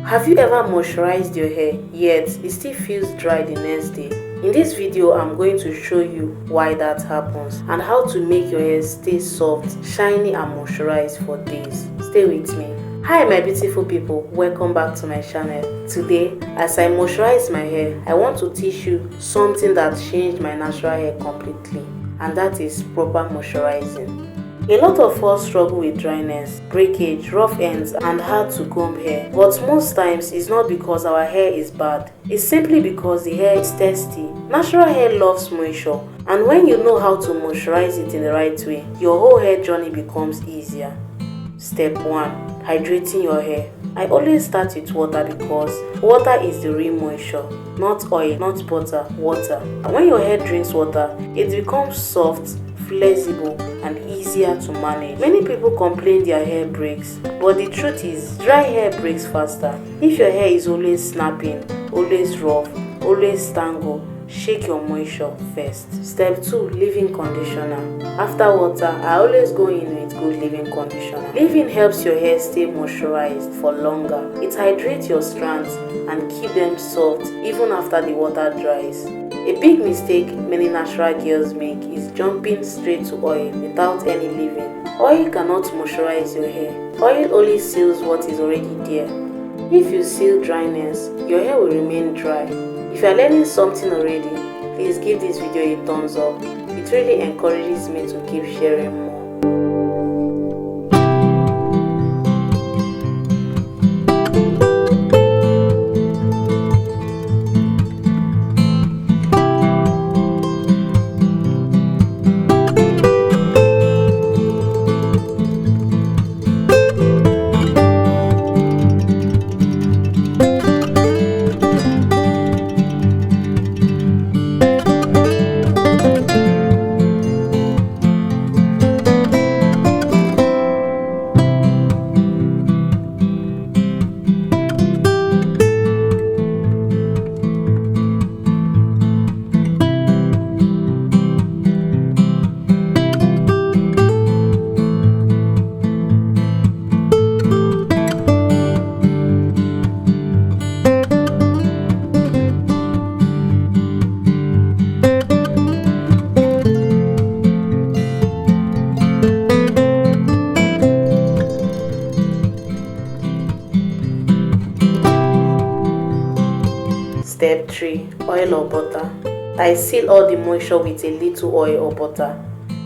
Have you ever moisturized your hair yet it still feels dry the next day? In this video, I'm going to show you why that happens and how to make your hair stay soft, shiny and moisturized for days. Stay with me. Hi my beautiful people, welcome back to my channel. Today, as I moisturize my hair, I want to teach you something that changed my natural hair completely, and that is proper moisturizing. A lot of us struggle with dryness, breakage, rough ends and hard to comb hair, but most times it's not because our hair is bad, it's simply because the hair is thirsty. Natural hair loves moisture, and when you know how to moisturize it in the right way, your whole hair journey becomes easier. Step 1. Hydrating your hair. I always start with water because water is the real moisture, not oil, not butter, water. And when your hair drinks water, it becomes soft, flexible and easier to manage. Many people complain their hair breaks, but the truth is dry hair breaks faster. If your hair is always snapping, always rough, always tangled, shake your moisture first. Step 2. Leave-in conditioner. After water, I always go in with good leave-in conditioner. Leave-in helps your hair stay moisturized for longer. It hydrates your strands and keep them soft even after the water dries. A big mistake many natural girls make is jumping straight to oil without any leave-in. Oil cannot moisturize your hair. Oil only seals what is already there. If you seal dryness, your hair will remain dry. If you are learning something already, please give this video a thumbs up. It really encourages me to keep sharing more. Step 3. Oil or butter. I seal all the moisture with a little oil or butter.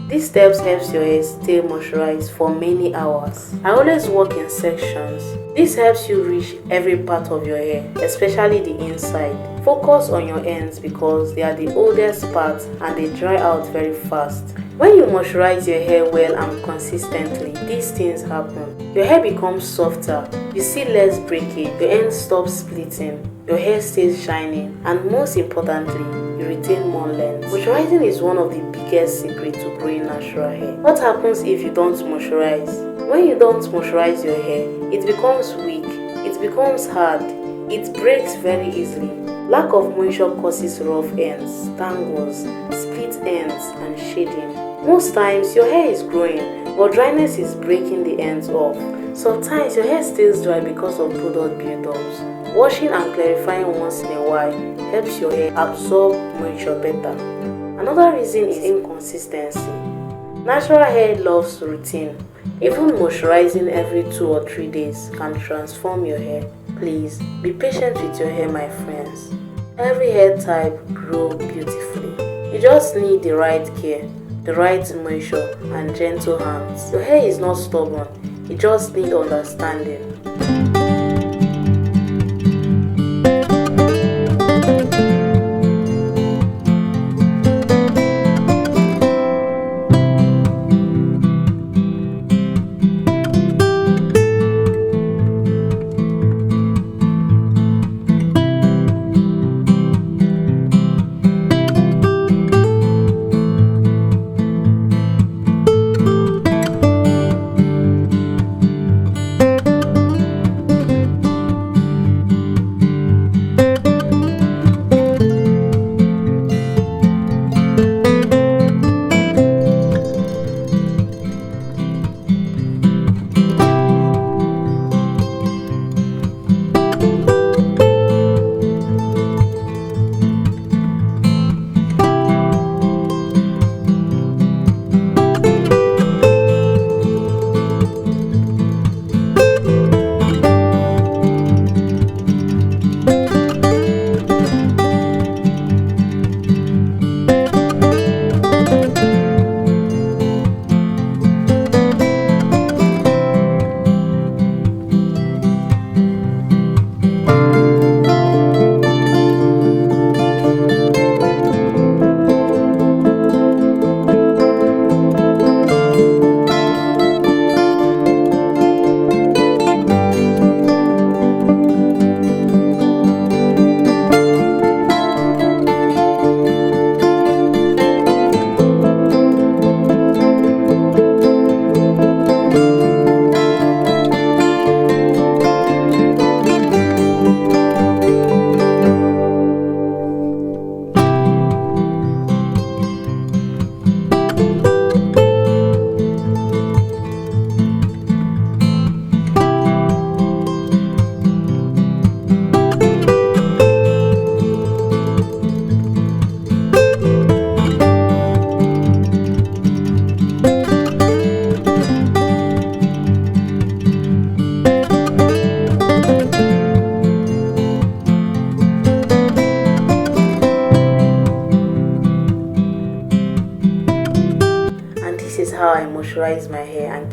These steps helps your hair stay moisturized for many hours. I always work in sections. This helps you reach every part of your hair, especially the inside. Focus on your ends because they are the oldest parts and they dry out very fast. When you moisturize your hair well and consistently, these things happen. Your hair becomes softer, you see less breakage, your ends stop splitting, your hair stays shining, and most importantly, you retain more length. Moisturizing is one of the biggest secrets to growing natural hair. What happens if you don't moisturize? When you don't moisturize your hair, it becomes weak, it becomes hard, it breaks very easily. Lack of moisture causes rough ends, tangles, split ends, and shading. Most times, your hair is growing, but dryness is breaking the ends off. Sometimes, your hair stays dry because of product buildups. Washing and clarifying once in a while helps your hair absorb moisture better. Another reason is inconsistency. Natural hair loves routine. Even moisturizing every 2 or 3 days can transform your hair. Please be patient with your hair, my friends. Every hair type grows beautifully. You just need the right care, the right moisture and gentle hands. Your hair is not stubborn, it just needs understanding.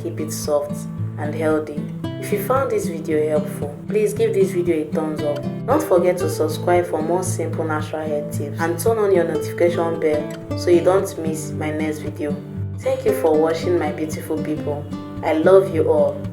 keep it soft and healthy. If you found this video helpful, please give this video a thumbs up. Don't forget to subscribe for more simple natural hair tips and turn on your notification bell so you don't miss my next video. Thank you for watching, my beautiful people. I love you all.